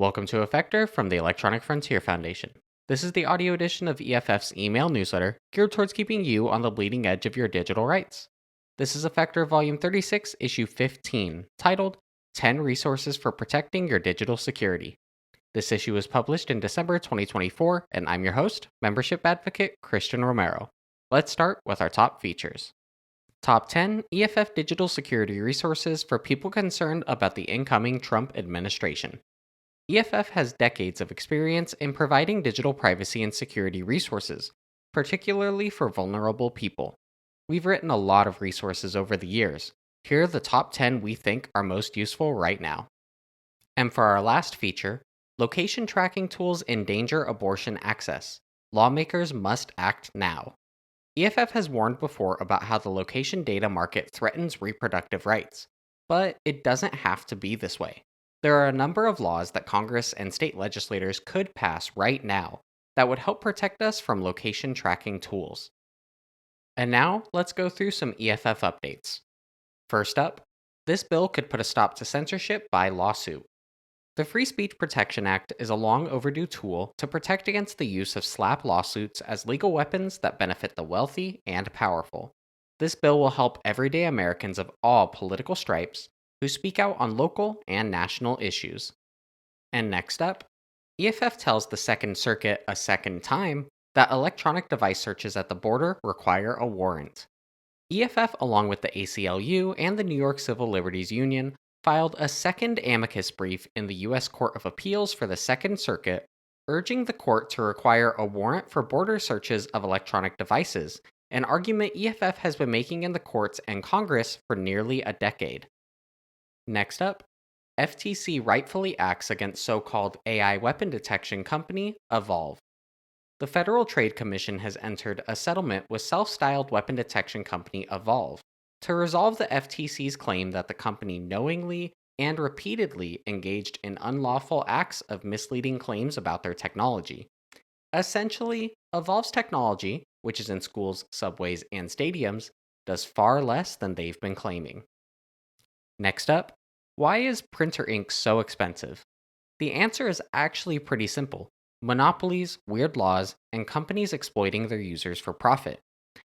Welcome to EFFector from the Electronic Frontier Foundation. This is the audio edition of EFF's email newsletter geared towards keeping you on the bleeding edge of your digital rights. This is EFFector Volume 36, Issue 15, titled 10 Resources for Protecting Your Digital Security. This issue was published in December 2024, and I'm your host, Membership Advocate Christian Romero. Let's start with our top features. Top 10 EFF Digital Security Resources for People Concerned about the Incoming Trump Administration. EFF has decades of experience in providing digital privacy and security resources, particularly for vulnerable people. We've written a lot of resources over the years. Here are the top 10 we think are most useful right now. And for our last feature, location tracking tools endanger abortion access. Lawmakers must act now. EFF has warned before about how the location data market threatens reproductive rights, but it doesn't have to be this way. There are a number of laws that Congress and state legislators could pass right now that would help protect us from location tracking tools. And now, let's go through some EFF updates. First up, this bill could put a stop to censorship by lawsuit. The Free Speech Protection Act is a long overdue tool to protect against the use of slap lawsuits as legal weapons that benefit the wealthy and powerful. This bill will help everyday Americans of all political stripes who speak out on local and national issues. And next up, EFF tells the Second Circuit a second time that electronic device searches at the border require a warrant. EFF, along with the ACLU and the New York Civil Liberties Union, filed a second amicus brief in the U.S. Court of Appeals for the Second Circuit, urging the court to require a warrant for border searches of electronic devices, an argument EFF has been making in the courts and Congress for nearly a decade. Next up, FTC rightfully acts against so-called AI weapon detection company Evolve. The Federal Trade Commission has entered a settlement with self-styled weapon detection company Evolve to resolve the FTC's claim that the company knowingly and repeatedly engaged in unlawful acts of misleading claims about their technology. Essentially, Evolve's technology, which is in schools, subways, and stadiums, does far less than they've been claiming. Next up, why is printer ink so expensive? The answer is actually pretty simple. Monopolies, weird laws, and companies exploiting their users for profit.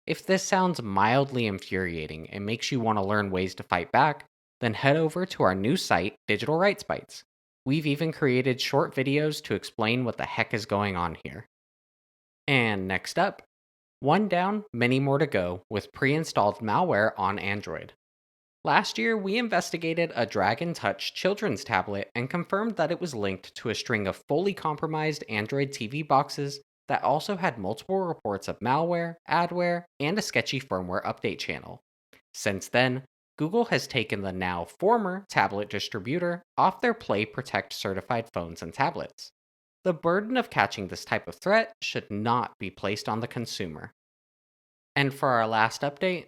If this sounds mildly infuriating and makes you want to learn ways to fight back, then head over to our new site, Digital Rights Bites. We've even created short videos to explain what the heck is going on here. And next up, one down, many more to go with pre-installed malware on Android. Last year, we investigated a Dragon Touch children's tablet and confirmed that it was linked to a string of fully compromised Android TV boxes that also had multiple reports of malware, adware, and a sketchy firmware update channel. Since then, Google has taken the now former tablet distributor off their Play Protect certified phones and tablets. The burden of catching this type of threat should not be placed on the consumer. And for our last update,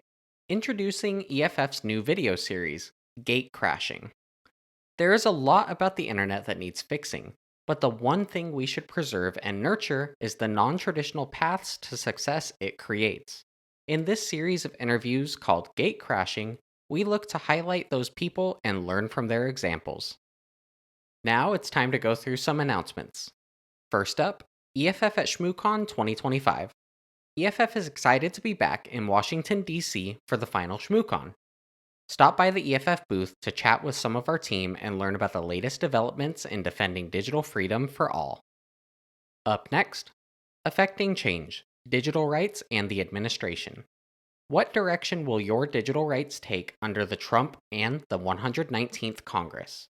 introducing EFF's new video series, Gate Crashing. There is a lot about the internet that needs fixing, but the one thing we should preserve and nurture is the non-traditional paths to success it creates. In this series of interviews called Gate Crashing, we look to highlight those people and learn from their examples. Now it's time to go through some announcements. First up, EFF at ShmooCon 2025. EFF is excited to be back in Washington, D.C. for the final ShmooCon. Stop by the EFF booth to chat with some of our team and learn about the latest developments in defending digital freedom for all. Up next, Affecting Change, Digital Rights and the Administration. What direction will your digital rights take under the Trump and the 119th Congress?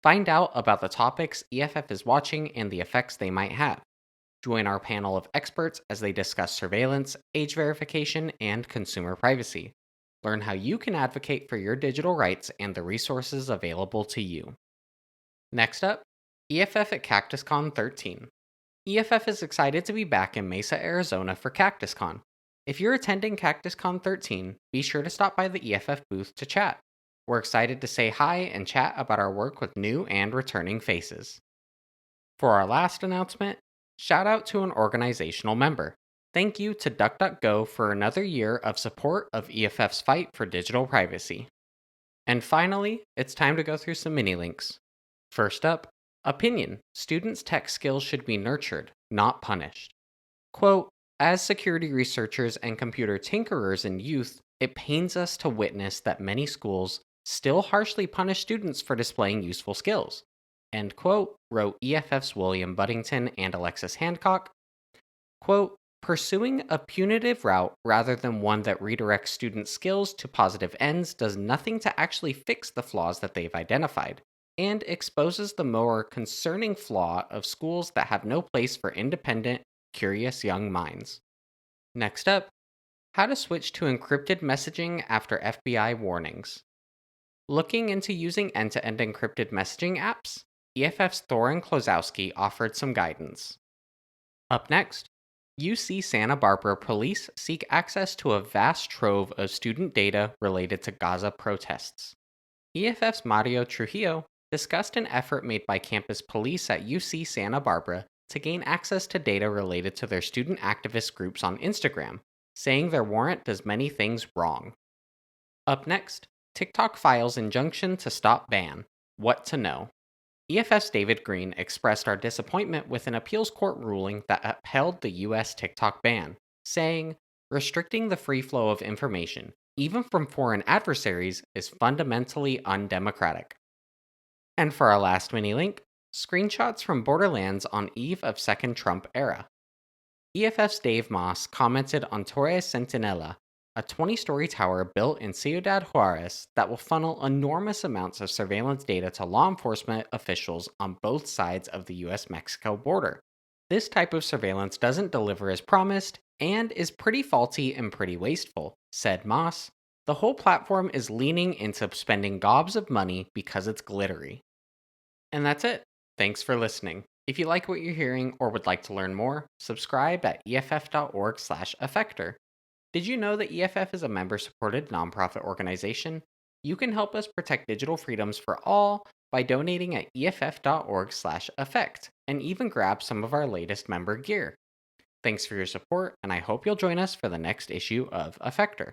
Find out about the topics EFF is watching and the effects they might have. Join our panel of experts as they discuss surveillance, age verification, and consumer privacy. Learn how you can advocate for your digital rights and the resources available to you. Next up, EFF at CactusCon 13. EFF is excited to be back in Mesa, Arizona for CactusCon. If you're attending CactusCon 13, be sure to stop by the EFF booth to chat. We're excited to say hi and chat about our work with new and returning faces. For our last announcement, shout out to an organizational member. Thank you to DuckDuckGo for another year of support of EFF's fight for digital privacy. And finally, it's time to go through some mini links. First up, Opinion: students' tech skills should be nurtured, not punished. Quote, as security researchers and computer tinkerers in youth, it pains us to witness that many schools still harshly punish students for displaying useful skills. End quote, wrote EFF's William Buddington and Alexis Hancock. Quote, pursuing a punitive route rather than one that redirects students' skills to positive ends does nothing to actually fix the flaws that they've identified, and exposes the more concerning flaw of schools that have no place for independent, curious young minds. Next up, how to switch to encrypted messaging after FBI warnings. Looking into using end to end encrypted messaging apps, EFF's Thorin Klosowski offered some guidance. Up next, UC Santa Barbara police seek access to a vast trove of student data related to Gaza protests. EFF's Mario Trujillo discussed an effort made by campus police at UC Santa Barbara to gain access to data related to their student activist groups on Instagram, saying their warrant does many things wrong. Up next, TikTok files injunction to stop ban. What to know. EFF's David Green expressed our disappointment with an appeals court ruling that upheld the US TikTok ban, saying, restricting the free flow of information, even from foreign adversaries, is fundamentally undemocratic. And for our last mini link, screenshots from Borderlands on eve of second Trump era. EFF's Dave Moss commented on Torre Centinela, a 20-story tower built in Ciudad Juarez that will funnel enormous amounts of surveillance data to law enforcement officials on both sides of the US-Mexico border. This type of surveillance doesn't deliver as promised and is pretty faulty and pretty wasteful, said Moss. The whole platform is leaning into spending gobs of money because it's glittery. And that's it. Thanks for listening. If you like what you're hearing or would like to learn more, subscribe at EFF.org/EFFector. Did you know that EFF is a member-supported nonprofit organization? You can help us protect digital freedoms for all by donating at EFF.org/effect and even grab some of our latest member gear. Thanks for your support, and I hope you'll join us for the next issue of EFFector.